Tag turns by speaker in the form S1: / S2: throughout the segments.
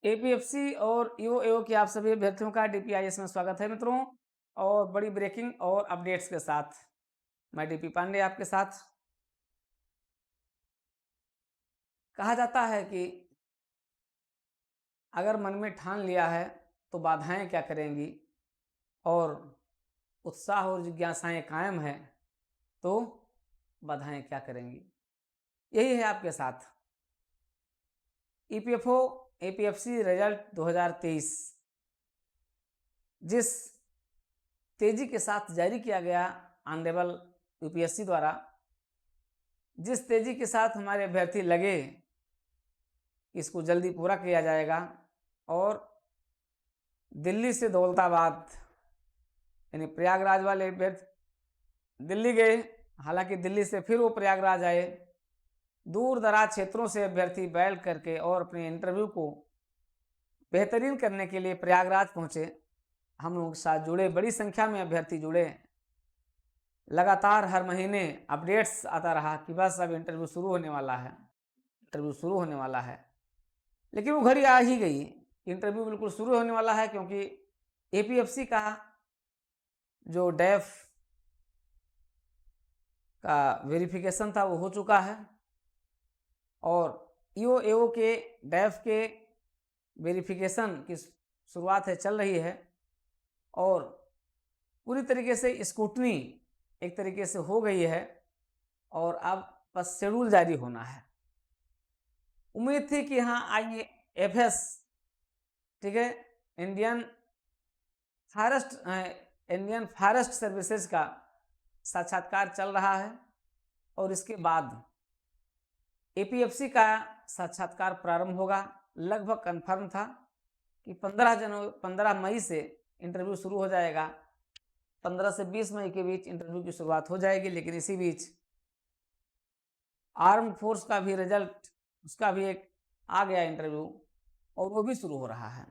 S1: APFC और EO के आप सभी अभ्यर्थियों का डीपीआईएस में स्वागत है मित्रों। और बड़ी ब्रेकिंग और अपडेट्स के साथ मैं डीपी पांडे आपके साथ। कहा जाता है कि अगर मन में ठान लिया है तो बाधाएं क्या करेंगी, और उत्साह और जिज्ञासाएं कायम है तो बाधाएं क्या करेंगी। यही है आपके साथ ईपीएफओ एपीएफसी रिजल्ट 2023 जिस तेजी के साथ जारी किया गया ऑनरेबल यूपीएससी द्वारा, जिस तेजी के साथ हमारे अभ्यर्थी लगे कि इसको जल्दी पूरा किया जाएगा, और दिल्ली से दौलताबाद यानी प्रयागराज वाले अभ्यर्थी दिल्ली गए, हालांकि दिल्ली से फिर वो प्रयागराज आए। दूर दराज क्षेत्रों से अभ्यर्थी बैठ करके और अपने इंटरव्यू को बेहतरीन करने के लिए प्रयागराज पहुंचे। हम लोगों के साथ जुड़े, बड़ी संख्या में अभ्यर्थी जुड़े। लगातार हर महीने अपडेट्स आता रहा कि बस अब इंटरव्यू शुरू होने वाला है, इंटरव्यू शुरू होने वाला है। लेकिन वो घड़ी आ ही गई, इंटरव्यू बिल्कुल शुरू होने वाला है, क्योंकि एपीएफसी का जो डैफ का वेरिफिकेशन था वो हो चुका है, और ईओ के डैफ के वेरिफिकेशन की शुरुआत है, चल रही है, और पूरी तरीके से स्क्रूटनी एक तरीके से हो गई है, और अब बस शेड्यूल जारी होना है। उम्मीद थी कि हाँ आईएफएस, ठीक है, इंडियन फॉरेस्ट सर्विसेज का साक्षात्कार चल रहा है, और इसके बाद एपीएफसी का साक्षात्कार प्रारंभ होगा। लगभग कंफर्म था कि 15 मई से इंटरव्यू शुरू हो जाएगा। 15 से 20 मई के बीच इंटरव्यू की शुरुआत हो जाएगी। लेकिन इसी बीच आर्म फोर्स का भी रिजल्ट, उसका भी एक आ गया इंटरव्यू, और वो भी शुरू हो रहा है।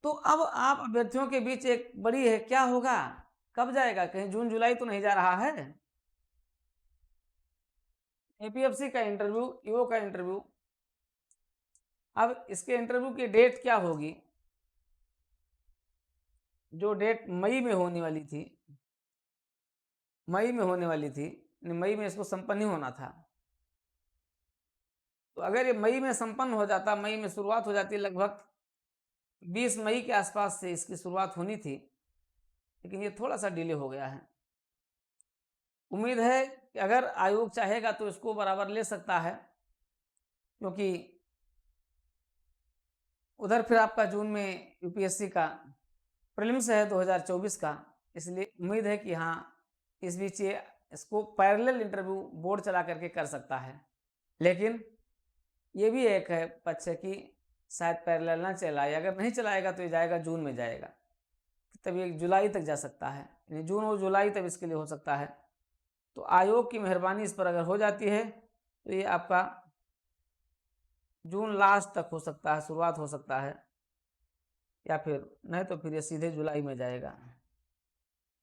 S1: तो अब आप अभ्यर्थियों के बीच एक बड़ी है, क्या होगा, कब जाएगा, कहीं जून जुलाई तो नहीं जा रहा है। एपीएफसी का इंटरव्यू, ईओ का इंटरव्यू, अब इसके इंटरव्यू की डेट क्या होगी। जो डेट मई में होने वाली थी, मई में इसको संपन्न ही होना था। तो अगर ये मई में संपन्न हो जाता, मई में शुरुआत हो जाती, लगभग 20 मई के आसपास से इसकी शुरुआत होनी थी, लेकिन ये थोड़ा सा डिले हो गया है। उम्मीद है कि अगर आयोग चाहेगा तो इसको बराबर ले सकता है, क्योंकि उधर फिर आपका जून में यूपीएससी का प्रीलिम्स है 2024 का, इसलिए उम्मीद है कि हाँ इस बीच ये इसको पैरेलल इंटरव्यू बोर्ड चला करके कर सकता है। लेकिन ये भी एक है पक्ष कि शायद पैरेलल ना चलाए, अगर नहीं चलाएगा तो ये जाएगा जून में जाएगा, तब ये जुलाई तक जा सकता है, यानी जून और जुलाई तक इसके लिए हो सकता है। तो आयोग की मेहरबानी इस पर अगर हो जाती है तो ये आपका जून लास्ट तक हो सकता है, शुरुआत हो सकता है, या फिर नहीं तो फिर ये सीधे जुलाई में जाएगा।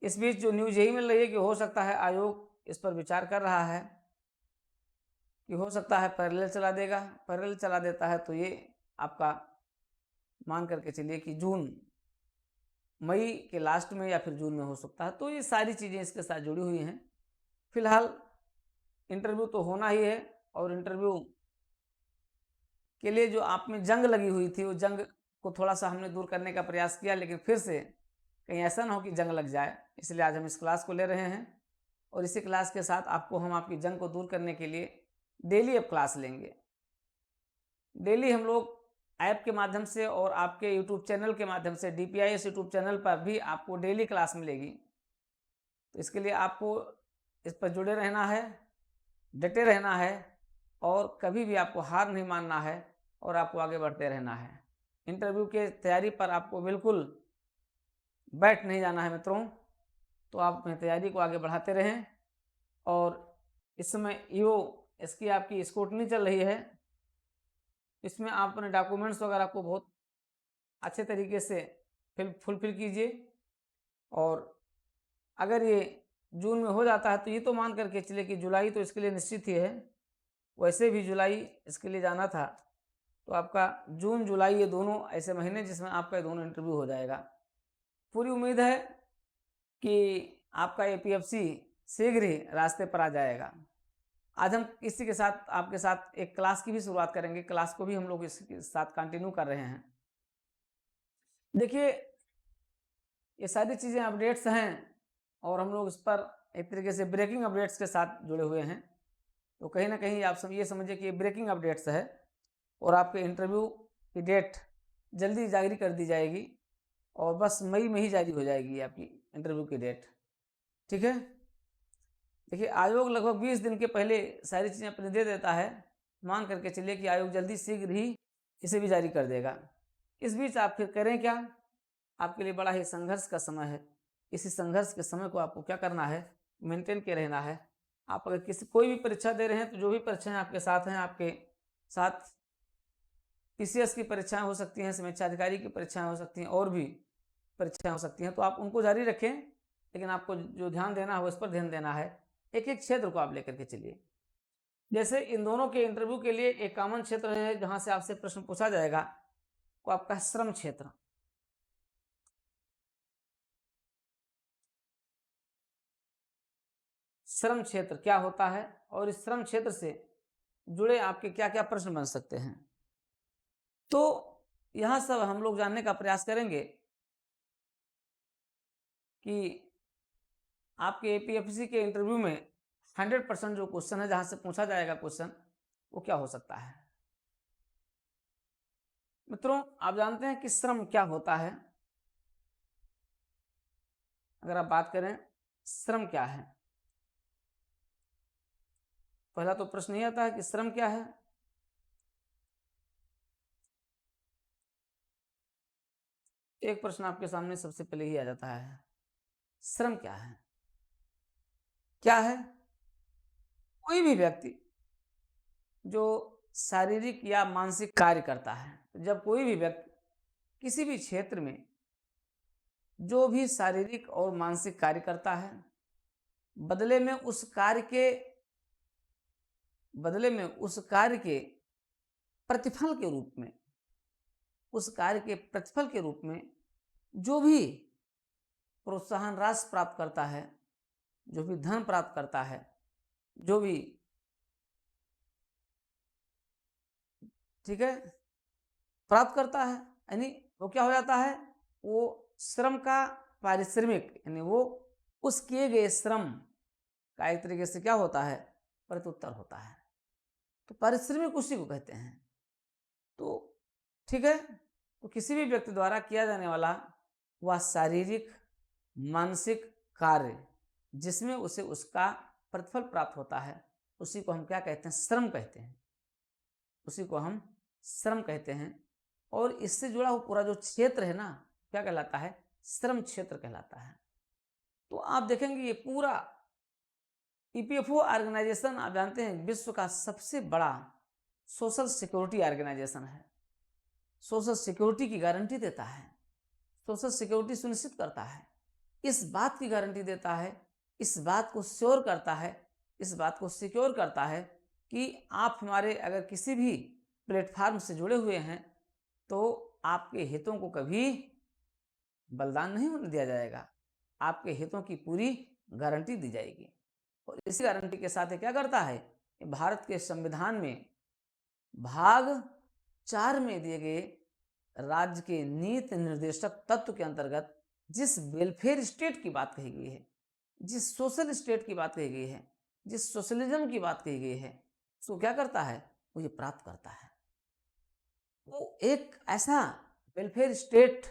S1: इस बीच जो न्यूज यही मिल रही है कि हो सकता है आयोग इस पर विचार कर रहा है कि हो सकता है पैरेलल चला देगा। पैरेलल चला देता है तो ये आपका मान करके चलिए कि मई के लास्ट में या फिर जून में हो सकता है। तो ये सारी चीज़ें इसके साथ जुड़ी हुई हैं। फिलहाल इंटरव्यू तो होना ही है, और इंटरव्यू के लिए जो आप में जंग लगी हुई थी, वो जंग को थोड़ा सा हमने दूर करने का प्रयास किया, लेकिन फिर से कहीं ऐसा ना हो कि जंग लग जाए, इसलिए आज हम इस क्लास को ले रहे हैं। और इसी क्लास के साथ हम आपकी जंग को दूर करने के लिए डेली अब क्लास लेंगे। डेली हम लोग ऐप के माध्यम से और आपके यूट्यूब चैनल के माध्यम से, डीपीआईएस यूट्यूब चैनल पर भी आपको डेली क्लास मिलेगी। तो इसके लिए आपको इस पर जुड़े रहना है, डटे रहना है, और कभी भी आपको हार नहीं मानना है, और आपको आगे बढ़ते रहना है। इंटरव्यू के तैयारी पर आपको बिल्कुल बैठ नहीं जाना है मित्रों। तो आप अपनी तैयारी को आगे बढ़ाते रहें। और इस समय ईओ इसकी आपकी स्क्रूटनी चल रही है, इसमें आप अपने डॉक्यूमेंट्स वगैरह को बहुत अच्छे तरीके से फुलफिल कीजिए। और अगर ये जून में हो जाता है तो ये तो मान करके चलिए कि जुलाई तो इसके लिए निश्चित ही है। वैसे भी जुलाई इसके लिए जाना था, तो आपका जून जुलाई ये दोनों ऐसे महीने जिसमें आपका ये दोनों इंटरव्यू हो जाएगा। पूरी उम्मीद है कि आपका एपीएफसी शीघ्र ही रास्ते पर आ जाएगा। आज हम इसी के साथ आपके साथ एक क्लास की भी शुरुआत करेंगे। क्लास को भी हम लोग इसके साथ कंटिन्यू कर रहे हैं। देखिए, ये सारी चीज़ें अपडेट्स हैं और हम लोग इस पर एक तरीके से ब्रेकिंग अपडेट्स के साथ जुड़े हुए हैं। तो कहीं ना कहीं आप ये समझिए कि ये ब्रेकिंग अपडेट्स है और आपके इंटरव्यू की डेट जल्दी जारी कर दी जाएगी और बस मई में ही जारी हो जाएगी आपकी इंटरव्यू की डेट। ठीक है, देखिए आयोग लगभग 20 दिन के पहले सारी चीज़ें अपने दे देता है। मान करके चलिए कि आयोग जल्दी शीघ्र ही इसे भी जारी कर देगा। इस बीच आप फिर करें क्या? आपके लिए बड़ा ही संघर्ष का समय है। इसी संघर्ष के समय को आपको क्या करना है? मेंटेन के रहना है। आप अगर कोई भी परीक्षा दे रहे हैं तो जो भी परीक्षाएं आपके साथ हैं, आपके साथ पीसीएस की परीक्षाएं हो सकती हैं, समीक्षा अधिकारी की परीक्षाएं हो सकती हैं और भी परीक्षाएं हो सकती हैं, तो आप उनको जारी रखें। लेकिन आपको जो ध्यान देना है उस पर ध्यान देना है। एक एक क्षेत्र को आप लेकर के चलिए। जैसे इन दोनों के इंटरव्यू के लिए एक कॉमन क्षेत्र है जहां से आपसे प्रश्न पूछा जाएगा, वो आपका श्रम क्षेत्र। श्रम क्षेत्र क्या होता है और इस श्रम क्षेत्र से जुड़े आपके क्या क्या प्रश्न बन सकते हैं, तो यहां सब हम लोग जानने का प्रयास करेंगे कि आपके एपीएफसी के इंटरव्यू में 100% जो क्वेश्चन है, जहां से पूछा जाएगा क्वेश्चन, वो क्या हो सकता है। मित्रों, आप जानते हैं कि श्रम क्या होता है? अगर आप बात करें श्रम क्या है, पहला तो प्रश्न ये आता है कि श्रम क्या है। एक प्रश्न आपके सामने सबसे पहले ही आ जाता है, श्रम क्या है? क्या है? कोई भी व्यक्ति जो शारीरिक या मानसिक कार्य करता है। जब कोई भी व्यक्ति किसी भी क्षेत्र में जो भी शारीरिक और मानसिक कार्य करता है, बदले में उस कार्य के प्रतिफल के रूप में, उस कार्य के प्रतिफल के रूप में जो भी प्रोत्साहन राशि प्राप्त करता है, जो भी धन प्राप्त करता है, जो भी, ठीक है, प्राप्त करता है, यानी वो क्या हो जाता है? वो श्रम का पारिश्रमिक, यानी वो उस किए गए श्रम का एक तरीके से क्या होता है? प्रत्युत्तर होता है। तो पारिश्रमिक उसी को कहते हैं। तो ठीक है, तो किसी भी व्यक्ति द्वारा किया जाने वाला वह शारीरिक मानसिक कार्य जिसमें उसे उसका प्रतिफल प्राप्त होता है, उसी को हम क्या कहते हैं? श्रम कहते हैं। उसी को हम श्रम कहते हैं। और इससे जुड़ा हुआ पूरा जो क्षेत्र है ना, क्या कहलाता है? श्रम क्षेत्र कहलाता है। तो आप देखेंगे ये पूरा ईपीएफओ ऑर्गेनाइजेशन, आप जानते हैं, विश्व का सबसे बड़ा सोशल सिक्योरिटी ऑर्गेनाइजेशन है। सोशल सिक्योरिटी की गारंटी देता है, सोशल सिक्योरिटी सुनिश्चित करता है, इस बात की गारंटी देता है, इस बात को श्योर करता है, इस बात को सिक्योर करता है कि आप हमारे अगर किसी भी प्लेटफार्म से जुड़े हुए हैं तो आपके हितों को कभी बलिदान नहीं होने दिया जाएगा, आपके हितों की पूरी गारंटी दी जाएगी। और इसी गारंटी के साथ ये क्या करता है? भारत के संविधान में भाग 4 में दिए गए राज्य के नीति निर्देशक तत्व के अंतर्गत जिस वेलफेयर स्टेट की बात कही गई है, जिस सोशल स्टेट की बात कही गई है, जिस सोशलिज्म की बात कही गई है, उसको क्या करता है? वो ये प्राप्त करता है। वो एक ऐसा वेलफेयर स्टेट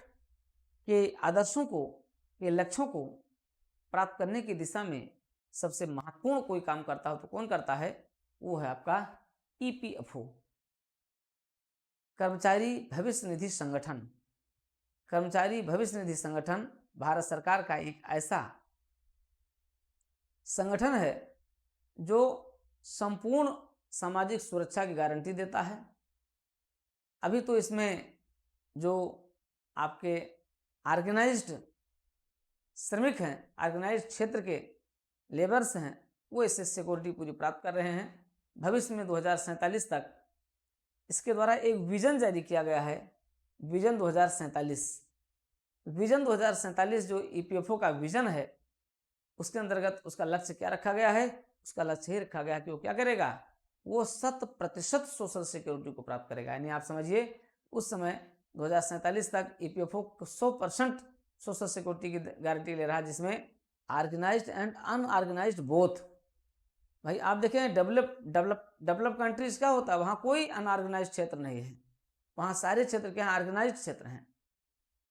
S1: के आदर्शों को, के लक्ष्यों को प्राप्त करने की दिशा में सबसे महत्वपूर्ण कोई काम करता हो तो कौन करता है? वो है आपका ईपीएफओ, कर्मचारी भविष्य निधि संगठन। कर्मचारी भविष्य निधि संगठन भारत सरकार का एक ऐसा संगठन है जो संपूर्ण सामाजिक सुरक्षा की गारंटी देता है। अभी तो इसमें जो आपके ऑर्गेनाइज्ड श्रमिक हैं, ऑर्गेनाइज्ड क्षेत्र के लेबर्स हैं, वो इससे सिक्योरिटी पूरी प्राप्त कर रहे हैं। भविष्य में 2047 तक इसके द्वारा एक विजन जारी किया गया है, विजन 2047। विजन 2047 जो ईपीएफओ का विजन है, उसके अंतर्गत उसका लक्ष्य क्या रखा गया है? उसका लक्ष्य ये रखा गया है कि वो क्या करेगा, वो 100% सोशल सिक्योरिटी को प्राप्त करेगा। यानी आप समझिए उस समय 2047 तक ईपीएफओ 100% सोशल सिक्योरिटी की गारंटी ले रहा है, जिसमें ऑर्गेनाइज्ड एंड अनऑर्गेनाइज्ड बोथ। भाई आप देखें डेवलप कंट्रीज क्या होता है, वहाँ कोई अनऑर्गेनाइज्ड क्षेत्र नहीं है, वहाँ सारे क्षेत्र क्या है, ऑर्गेनाइज्ड क्षेत्र हैं।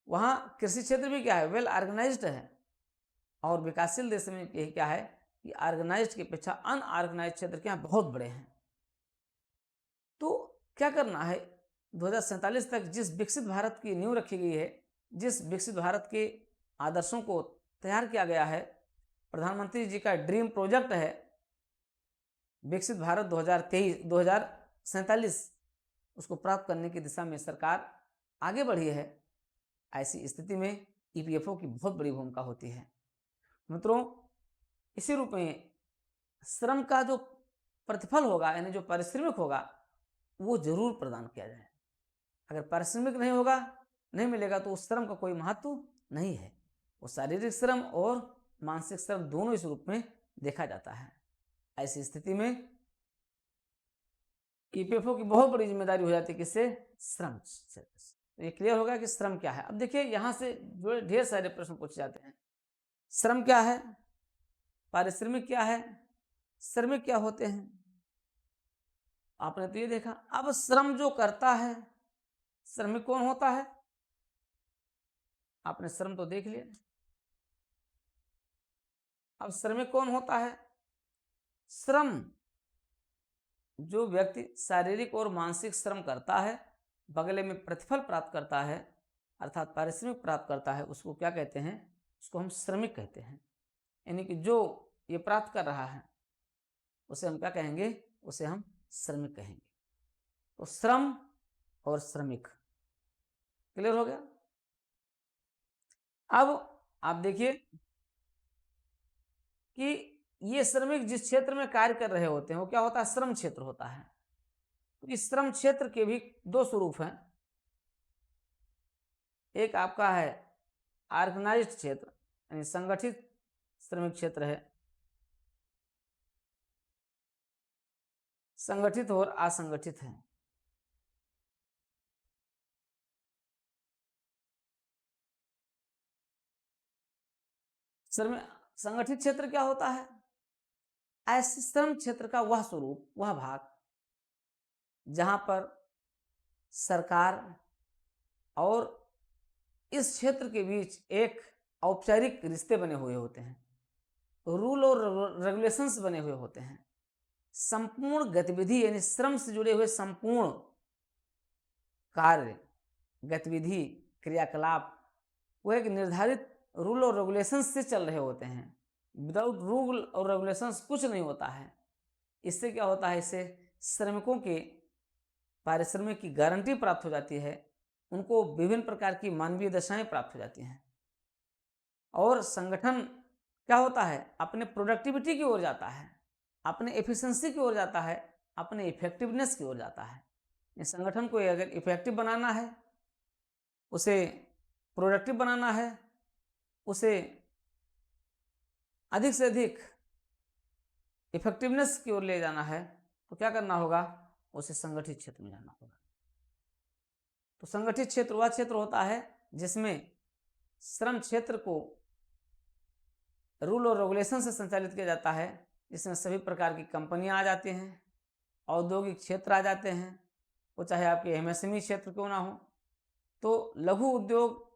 S1: वहाँ कृषि क्षेत्र भी क्या है, वेल ऑर्गेनाइज्ड है। और विकासशील देश में यही क्या है कि ऑर्गेनाइज्ड की अपेक्षा अनऑर्गेनाइज्ड क्षेत्र क्या बहुत बड़े हैं। तो क्या करना है, 2047 तक जिस विकसित भारत की नींव रखी गई है, जिस विकसित भारत के आदर्शों को तैयार किया गया है, प्रधानमंत्री जी का ड्रीम प्रोजेक्ट है विकसित भारत 2047, उसको प्राप्त करने की दिशा में सरकार आगे बढ़ी है। ऐसी स्थिति में ईपीएफओ की बहुत बड़ी भूमिका होती है। मित्रों, इसी रूप में श्रम का जो प्रतिफल होगा, यानी जो पारिश्रमिक होगा, वो जरूर प्रदान किया जाए। अगर पारिश्रमिक नहीं होगा, नहीं मिलेगा, तो उस श्रम का कोई महत्व नहीं है। वो शारीरिक श्रम और मानसिक श्रम दोनों इस रूप में देखा जाता है। ऐसी स्थिति में ईपीएफओ की बहुत बड़ी जिम्मेदारी हो जाती है किससे, श्रम से। तो ये क्लियर होगा कि श्रम क्या है। अब देखिए यहां से जो ढेर सारे प्रश्न पूछे जाते हैं, श्रम क्या है, पारिश्रमिक क्या है, श्रमिक क्या होते हैं। आपने तो ये देखा। अब श्रम जो करता है, श्रमिक कौन होता है? आपने श्रम तो देख लिया। अब श्रमिक कौन होता है? श्रम जो व्यक्ति शारीरिक और मानसिक श्रम करता है, बदले में प्रतिफल प्राप्त करता है, अर्थात पारिश्रमिक प्राप्त करता है, उसको क्या कहते हैं? उसको हम श्रमिक कहते हैं। यानी कि जो ये प्राप्त कर रहा है उसे हम क्या कहेंगे? उसे हम श्रमिक कहेंगे। तो श्रम और श्रमिक क्लियर हो गया। अब आप देखिए कि ये श्रमिक जिस क्षेत्र में कार्य कर रहे होते हैं वो क्या होता है? श्रम क्षेत्र होता है। तो इस श्रम क्षेत्र के भी दो स्वरूप हैं। एक आपका है ऑर्गेनाइज्ड क्षेत्र, यानी संगठित श्रमिक क्षेत्र है, संगठित और असंगठित है। श्रम संगठित क्षेत्र क्या होता है? ऐसे श्रम क्षेत्र का वह स्वरूप, वह भाग जहां पर सरकार और इस क्षेत्र के बीच एक औपचारिक रिश्ते बने हुए होते हैं, रूल और रेगुलेशंस बने हुए होते हैं। संपूर्ण गतिविधि यानी श्रम से जुड़े हुए संपूर्ण कार्य, गतिविधि, क्रियाकलाप वो एक निर्धारित रूल और रेगुलेशंस से चल रहे होते हैं। विदाउट रूल और रेगुलेशंस कुछ नहीं होता है। इससे क्या होता है? इससे श्रमिकों के पारिश्रमिक की गारंटी प्राप्त हो जाती है, उनको विभिन्न प्रकार की मानवीय दशाएं प्राप्त हो जाती हैं, और संगठन क्या होता है? अपने प्रोडक्टिविटी की ओर जाता है, अपने एफिशिएंसी की ओर जाता है, अपने इफेक्टिवनेस की ओर जाता है। इस संगठन को अगर इफेक्टिव बनाना है, उसे प्रोडक्टिव बनाना है, उसे अधिक से अधिक इफेक्टिवनेस की ओर ले जाना है, तो क्या करना होगा? उसे संगठित क्षेत्र में जाना होगा। तो संगठित क्षेत्र वह क्षेत्र होता है जिसमें श्रम क्षेत्र को रूल और रेगुलेशन से संचालित किया जाता है, जिसमें सभी प्रकार की कंपनियां आ जाती हैं, औद्योगिक क्षेत्र आ जाते हैं, वो चाहे आपके एमएसएमई क्षेत्र क्यों ना हो, तो लघु उद्योग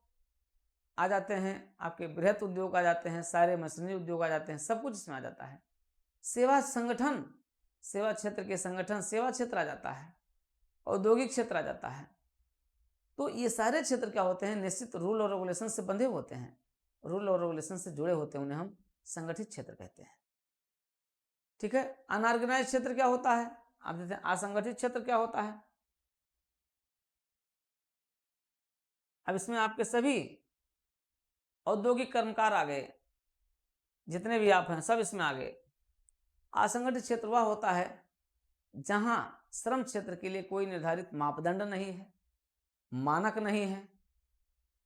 S1: आ जाते हैं, आपके बृहत उद्योग आ जाते हैं, सारे मशीनरी उद्योग आ जाते हैं, सब कुछ इसमें आ जाता है। सेवा संगठन, सेवा क्षेत्र के संगठन, सेवा क्षेत्र आ जाता है, औद्योगिक क्षेत्र आ जाता है। तो ये सारे क्षेत्र क्या होते हैं? निश्चित रूल और रेगुलेशन से बंधे होते हैं, रूल और रेगुलेशन से जुड़े होते हैं, उन्हें हम संगठित क्षेत्र कहते हैं। ठीक है। अनऑर्गेनाइज क्षेत्र क्या होता है? आप देखते हैं असंगठित क्षेत्र क्या होता है। अब इसमें आपके सभी औद्योगिक कर्मकार आ गए, जितने भी आप हैं सब इसमें आ गए। असंगठित क्षेत्र वह होता है जहां श्रम क्षेत्र के लिए कोई निर्धारित मापदंड नहीं है, मानक नहीं है,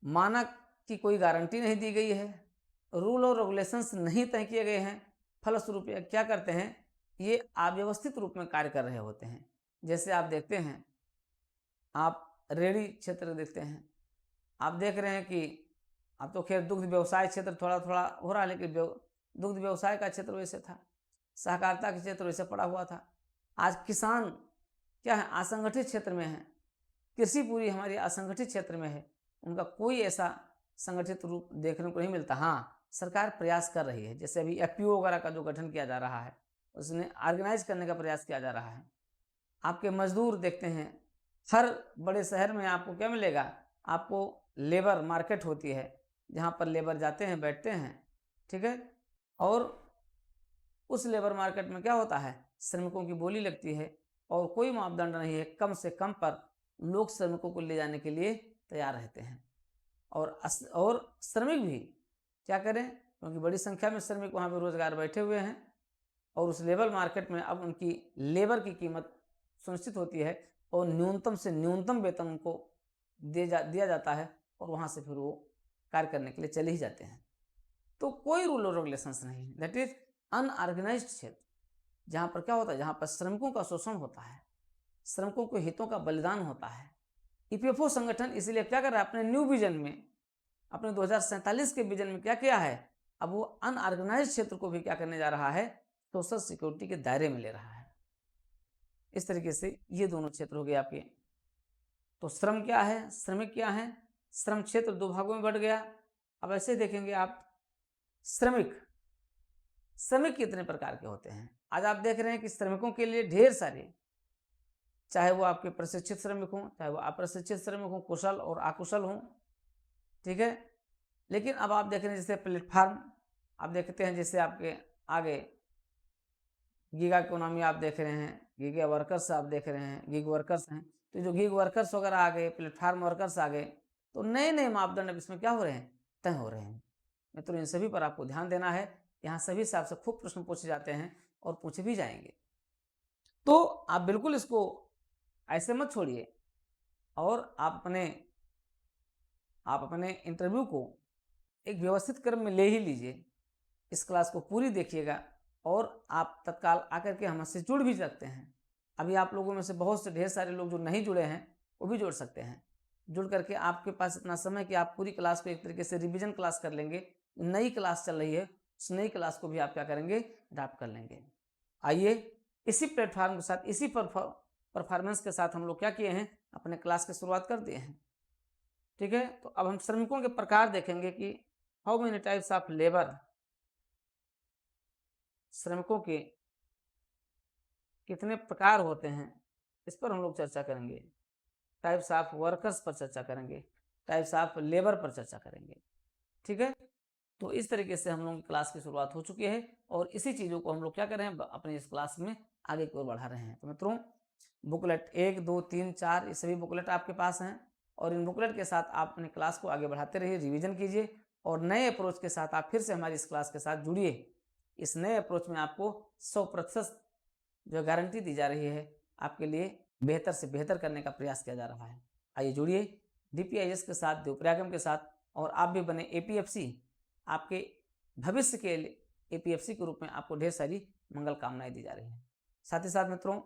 S1: मानक की कोई गारंटी नहीं दी गई है, रूल और रेगुलेशंस नहीं तय किए गए हैं, फलस्वरूप क्या करते हैं, ये अव्यवस्थित रूप में कार्य कर रहे होते हैं। जैसे आप देखते हैं, आप रेहड़ी क्षेत्र देखते हैं, आप देख रहे हैं कि अब तो खैर दुग्ध व्यवसाय क्षेत्र थोड़ा थोड़ा हो रहा है, लेकिन दुग्ध व्यवसाय का क्षेत्र वैसे था, सहकारिता का क्षेत्र वैसे पड़ा हुआ था। आज किसान क्या है, असंगठित क्षेत्र में है, कृषि पूरी हमारी असंगठित क्षेत्र में है, उनका कोई ऐसा संगठित रूप देखने को नहीं मिलता। हाँ, सरकार प्रयास कर रही है, जैसे अभी एफपीओ वगैरह का जो गठन किया जा रहा है, उसने ऑर्गेनाइज करने का प्रयास किया जा रहा है। आपके मजदूर देखते हैं, हर बड़े शहर में आपको क्या मिलेगा, आपको लेबर मार्केट होती है, जहाँ पर लेबर जाते हैं, बैठते हैं, ठीक है, और उस लेबर मार्केट में क्या होता है, श्रमिकों की बोली लगती है और कोई मापदंड नहीं है, कम से कम पर लोग श्रमिकों को ले जाने के लिए तैयार रहते हैं। और श्रमिक भी क्या करें, क्योंकि बड़ी संख्या में श्रमिक वहाँ पे रोजगार बैठे हुए हैं और उस लेबर मार्केट में अब उनकी लेबर की कीमत सुनिश्चित होती है और न्यूनतम से न्यूनतम वेतन उनको दिया जाता है और वहाँ से फिर वो कार्य करने के लिए चले ही जाते हैं। तो कोई रूल और रेगुलेशंस नहीं, दैट इज अनऑर्गेनाइज्ड क्षेत्र, जहाँ पर क्या होता है, जहाँ पर श्रमिकों का शोषण होता है, श्रमिकों के हितों का बलिदान होता है। ईपीएफओ संगठन इसलिए क्या कर रहा है, अपने न्यू विजन में, अपने 2047 के विजन में क्या किया है, अब वो अनऑर्गेनाइज क्षेत्र को भी क्या करने जा रहा है, सोशल सिक्योरिटी के दायरे में ले रहा है। इस तरीके से ये दोनों क्षेत्र हो गए आपके। तो श्रम क्या है, श्रमिक क्या है, श्रम क्षेत्र दो भागों में बढ़ गया। अब ऐसे देखेंगे आप, श्रमिक कितने प्रकार के होते हैं। आज आप देख रहे हैं कि श्रमिकों के लिए ढेर सारे, चाहे वो आपके प्रशिक्षित श्रमिक हों, चाहे वो अप्रशिक्षित श्रमिक हों, कुशल और अकुशल हों, ठीक है। लेकिन अब आप देख रहे हैं जैसे प्लेटफार्म, आप देखते हैं जैसे आपके आगे गीगा इकोनॉमी आप देख रहे हैं, गीगा वर्कर्स आप देख रहे हैं, गिग वर्कर्स हैं। तो जो गिग वर्कर्स वगैरह आ गए, प्लेटफार्म वर्कर्स आ गए, तो नए नए मापदंड इसमें क्या हो रहे हैं, तय हो रहे हैं। मित्रों, इन सभी पर आपको ध्यान देना है। यहाँ सभी से आपसे खूब प्रश्न पूछे जाते हैं और पूछे भी जाएंगे, तो आप बिल्कुल इसको ऐसे मत छोड़िए और आप अपने इंटरव्यू को एक व्यवस्थित क्रम में ले ही लीजिए। इस क्लास को पूरी देखिएगा और आप तत्काल आकर के हमसे जुड़ भी सकते हैं। अभी आप लोगों में से बहुत से ढेर सारे लोग जो नहीं जुड़े हैं वो भी जुड़ सकते हैं। जुड़ करके आपके पास इतना समय कि आप पूरी क्लास को एक तरीके से रिवीजन क्लास कर लेंगे। नई क्लास चल रही है, उस नई क्लास को भी आप क्या करेंगे, अडॉप्ट कर लेंगे। आइए, इसी प्लेटफॉर्म के साथ, इसी परफॉर्मेंस के साथ हम लोग क्या किए हैं, अपने क्लास की शुरुआत कर दिए हैं, ठीक है। तो अब हम श्रमिकों के प्रकार देखेंगे कि how many types of labour, श्रमिकों के कितने प्रकार होते हैं, इस पर हम लोग चर्चा करेंगे। टाइप्स ऑफ वर्कर्स पर चर्चा करेंगे, टाइप्स ऑफ लेबर पर चर्चा करेंगे, ठीक है। तो इस तरीके से हम लोगों की क्लास की शुरुआत हो चुकी है और इसी चीज़ों को हम लोग क्या कर रहे हैं, अपनी इस क्लास में आगे की ओर बढ़ा रहे हैं। तो मित्रों, बुकलेट 1, 2, 3, 4 ये सभी बुकलेट आपके पास हैं और इन बुकलेट के साथ आप अपनी क्लास को आगे बढ़ाते रहिए, रिवीजन कीजिए और नए अप्रोच के साथ आप फिर से हमारी इस क्लास के साथ जुड़िए। इस नए अप्रोच में आपको 100% जो गारंटी दी जा रही है, आपके लिए बेहतर से बेहतर करने का प्रयास किया जा रहा है। आइए जुड़िए DPIS के साथ, देवप्रयागम के साथ, और आप भी बने APFC। आपके भविष्य के लिए APFC के रूप में आपको ढेर सारी मंगल कामनाएं दी जा रही हैं। साथ ही साथ मित्रों,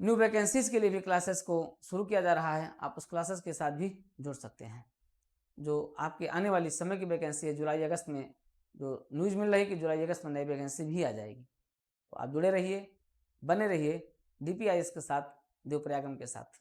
S1: न्यू वैकेंसीज के लिए भी क्लासेस को शुरू किया जा रहा है, आप उस क्लासेस के साथ भी जुड़ सकते हैं। जो आपके आने वाली समय की वैकेंसी है, जुलाई अगस्त में जो न्यूज़ मिल रही है कि जुलाई अगस्त में नई वैकेंसी भी आ जाएगी। तो आप जुड़े रहिए, बने रहिए DPIS के साथ, देवप्रयागम के साथ।